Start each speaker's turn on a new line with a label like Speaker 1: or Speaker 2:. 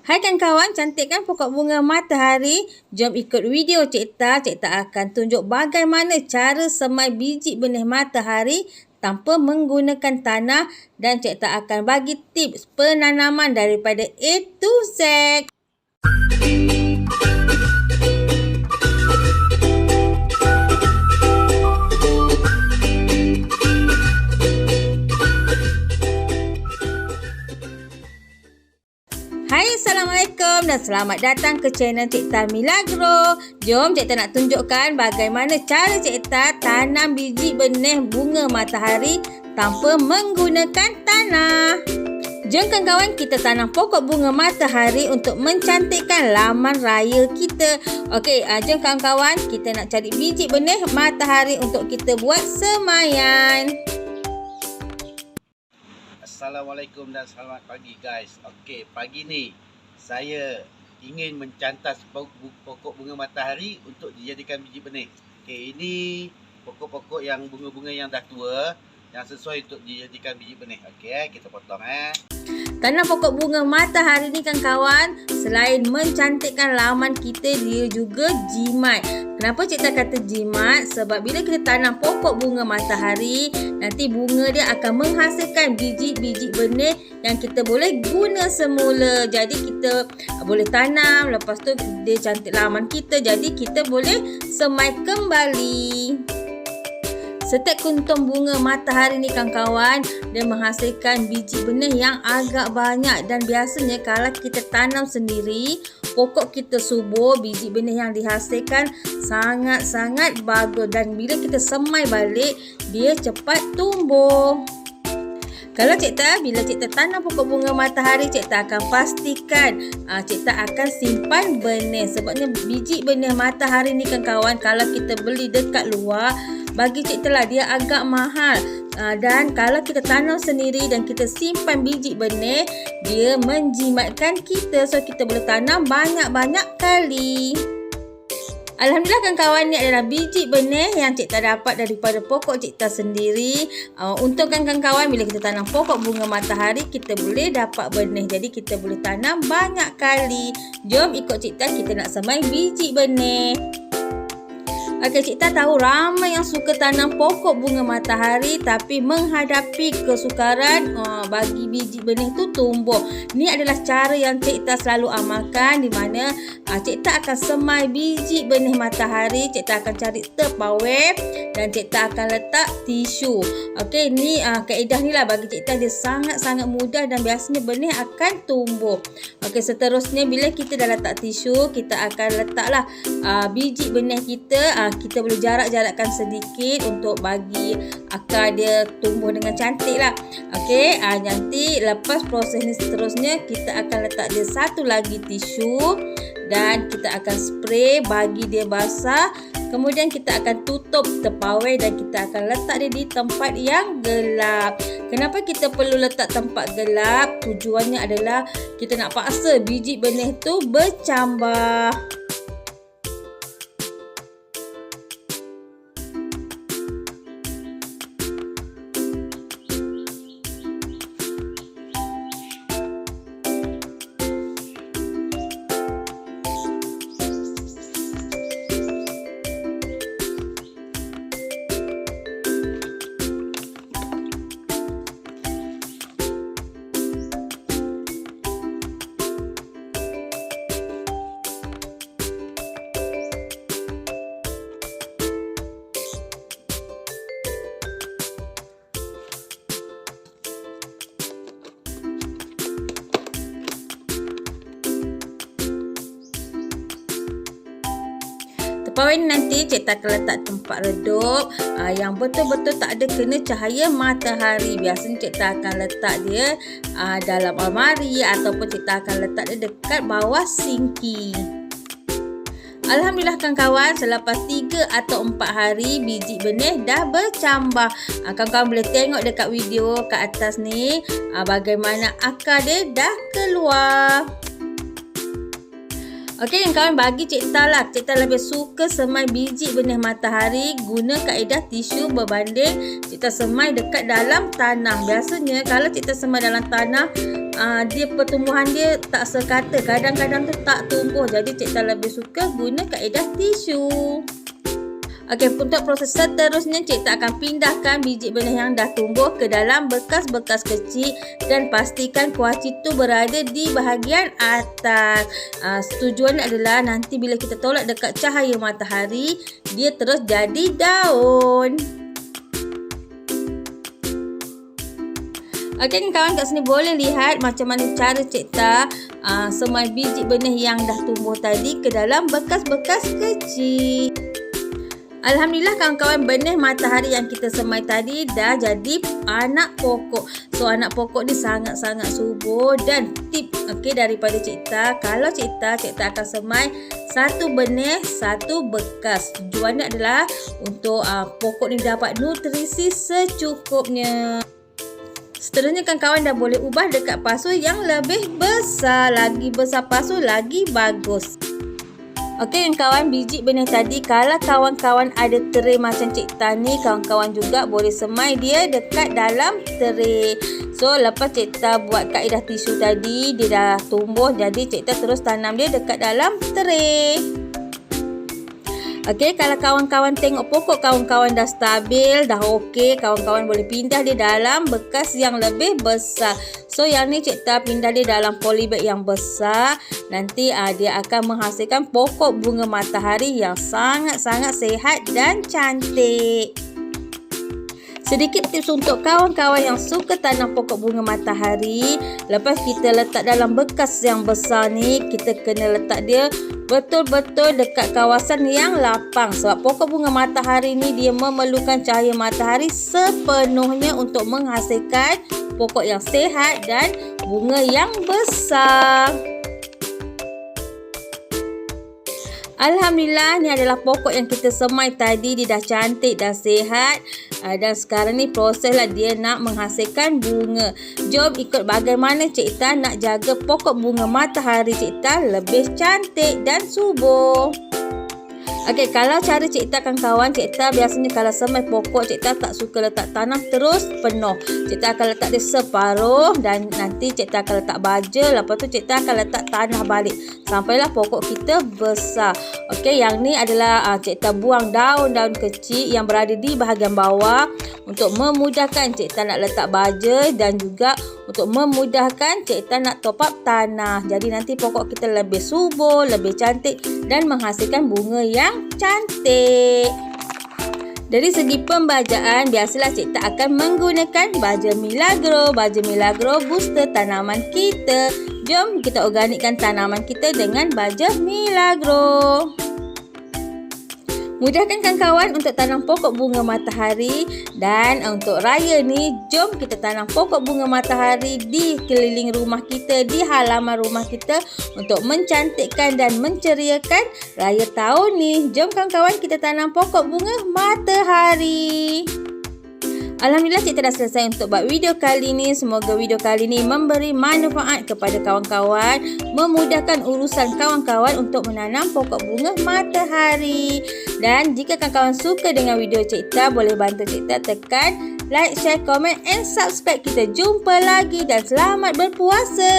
Speaker 1: Hai kawan-kawan, cantik kan pokok bunga matahari? Jom ikut video Cik Ta akan tunjuk bagaimana cara semai biji benih matahari tanpa menggunakan tanah dan Cik Ta akan bagi tips penanaman daripada A to Z. Hai, Assalamualaikum dan selamat datang ke channel Cik Ta Milagro. Jom Cik Ta nak tunjukkan bagaimana cara Cik Ta tanam biji benih bunga matahari tanpa menggunakan tanah. Jom kawan-kawan, kita tanam pokok bunga matahari untuk mencantikkan laman raya kita. Okey, jom kawan-kawan, kita nak cari biji benih matahari untuk kita buat semaian.
Speaker 2: Assalamualaikum dan selamat pagi guys. Okey, pagi ni saya ingin mencantas pokok bunga matahari untuk dijadikan biji benih. Okey, ini pokok-pokok yang bunga-bunga yang dah tua yang sesuai untuk dijadikan biji benih. Okey, kita potong
Speaker 1: Tanam pokok bunga matahari ni kawan, selain mencantikkan laman kita, dia juga jimat. Kenapa Cik Ta kata jimat? Sebab bila kita tanam pokok bunga matahari, nanti bunga dia akan menghasilkan biji-biji benih yang kita boleh guna semula. Jadi kita boleh tanam, lepas tu dia cantik laman kita, jadi kita boleh semai kembali. Setiap kuntum bunga matahari ni kawan-kawan, dia menghasilkan biji benih yang agak banyak, dan biasanya kalau kita tanam sendiri, pokok kita subur, biji benih yang dihasilkan sangat-sangat bagus, dan bila kita semai balik, dia cepat tumbuh. Kalau Cik Ta, bila Cik Ta tanam pokok bunga matahari, Cik Ta akan pastikan Cik Ta akan simpan benih. Sebabnya biji benih matahari ni kawan-kawan, kalau kita beli dekat luar, bagi Cik Ta lah dia agak mahal. Dan kalau kita tanam sendiri dan kita simpan biji benih, dia menjimatkan kita. So kita boleh tanam banyak-banyak kali. Alhamdulillah kawan-kawan, ni adalah biji benih yang Cik Ta dapat daripada pokok Cik Ta sendiri. Untuk kawan-kawan, bila kita tanam pokok bunga matahari, kita boleh dapat benih. Jadi kita boleh tanam banyak kali. Jom ikut Cik Ta, kita nak semai biji benih. Okey, Cik Ta tahu ramai yang suka tanam pokok bunga matahari tapi menghadapi kesukaran bagi biji benih tu tumbuh. Ni adalah cara yang Cik Ta selalu amalkan, di mana Cik Ta akan semai biji benih matahari. Cik Ta akan cari tupperware dan Cik Ta akan letak tisu. Okey, ni kaedah ni lah bagi Cik Ta, dia sangat-sangat mudah dan biasanya benih akan tumbuh. Okey, seterusnya bila kita dah letak tisu, kita akan letaklah biji benih kita. Kita boleh jarak-jarakkan sedikit untuk bagi akar dia tumbuh dengan cantik lah. Okey, nanti lepas proses ni seterusnya, kita akan letak dia satu lagi tisu dan kita akan spray bagi dia basah. Kemudian kita akan tutup tupperware dan kita akan letak dia di tempat yang gelap. Kenapa kita perlu letak tempat gelap? Tujuannya adalah kita nak paksa biji benih tu bercambah. Tupperware ni nanti Cik Ta akan letak tempat redup yang betul-betul tak ada kena cahaya matahari. Biasanya Cik Ta akan letak dia dalam almari ataupun Cik Ta akan letak dia dekat bawah sinki. Alhamdulillah kawan-kawan, selepas 3 atau 4 hari biji benih dah bercambah. Kawan-kawan boleh tengok dekat video kat atas ni bagaimana akar dia dah keluar. Okey, yang kawan bagi Cik Ta lah. Cik Ta lebih suka semai biji benih matahari guna kaedah tisu berbanding Cik Ta semai dekat dalam tanah. Biasanya kalau Cik Ta semai dalam tanah, dia pertumbuhan dia tak sekata. Kadang-kadang tu tak tumbuh. Jadi Cik Ta lebih suka guna kaedah tisu. Okey, untuk proses seterusnya Cik Ta akan pindahkan biji benih yang dah tumbuh ke dalam bekas-bekas kecil dan pastikan kuaci tu berada di bahagian atas. Tujuannya adalah nanti bila kita tolak dekat cahaya matahari, dia terus jadi daun. Okey, kawan kat sini boleh lihat macam mana cara Cik Ta semai biji benih yang dah tumbuh tadi ke dalam bekas-bekas kecil. Alhamdulillah kawan-kawan, benih matahari yang kita semai tadi dah jadi anak pokok. So anak pokok ni sangat-sangat subur dan tip daripada Cik Ta. Kalau Cik Ta akan semai satu benih, satu bekas. Tujuannya adalah untuk pokok ni dapat nutrisi secukupnya. Seterusnya kawan-kawan dah boleh ubah dekat pasu yang lebih besar. Lagi besar pasu, lagi bagus. Okey kawan, biji benih tadi kalau kawan-kawan ada tray macam Cik Ta ni, kawan-kawan juga boleh semai dia dekat dalam tray. So lepas Cik Ta buat kaedah tisu tadi, dia dah tumbuh, jadi Cik Ta terus tanam dia dekat dalam tray. Okey, kalau kawan-kawan tengok pokok kawan-kawan dah stabil, dah okey, kawan-kawan boleh pindah dia dalam bekas yang lebih besar. So yang ni Cik Ta pindah dia dalam polybag yang besar. Nanti dia akan menghasilkan pokok bunga matahari yang sangat-sangat sihat dan cantik. Sedikit tips untuk kawan-kawan yang suka tanam pokok bunga matahari. Lepas kita letak dalam bekas yang besar ni, kita kena letak dia betul-betul dekat kawasan yang lapang. Sebab pokok bunga matahari ni dia memerlukan cahaya matahari sepenuhnya untuk menghasilkan pokok yang sihat dan bunga yang besar. Alhamdulillah, ni adalah pokok yang kita semai tadi. Dia dah cantik, dah sihat. Dan sekarang ni proses lah dia nak menghasilkan bunga. Jom ikut bagaimana Cik Ta nak jaga pokok bunga matahari Cik Ta lebih cantik dan subur. Okey, kalau cara Cik Ta kawan-kawan, Cik Ta biasanya kalau semai pokok, Cik Ta tak suka letak tanah terus penuh. Cik Ta akan letak dia separuh dan nanti Cik Ta akan letak baja. Lepas tu Cik Ta akan letak tanah balik sampailah pokok kita besar. Okey, yang ni adalah Cik Ta buang daun-daun kecil yang berada di bahagian bawah untuk memudahkan Cik Ta nak letak baja dan juga untuk memudahkan Cik Ta nak top up tanah. Jadi nanti pokok kita lebih subur, lebih cantik dan menghasilkan bunga yang cantik. Dari segi pembajaan, biasalah Cik Ta akan menggunakan baja Milagro. Baja Milagro booster tanaman kita. Jom kita organikkan tanaman kita dengan baja Milagro. Mudahkan kawan-kawan untuk tanam pokok bunga matahari. Dan untuk raya ni, jom kita tanam pokok bunga matahari di keliling rumah kita, di halaman rumah kita untuk mencantikkan dan menceriakan raya tahun ni. Jom kawan-kawan kita tanam pokok bunga matahari. Alhamdulillah Cik Ta dah selesai untuk buat video kali ni. Semoga video kali ni memberi manfaat kepada kawan-kawan, memudahkan urusan kawan-kawan untuk menanam pokok bunga matahari. Dan jika kawan-kawan suka dengan video Cik Ta, boleh bantu Cik Ta tekan like, share, komen and subscribe. Kita jumpa lagi dan selamat berpuasa.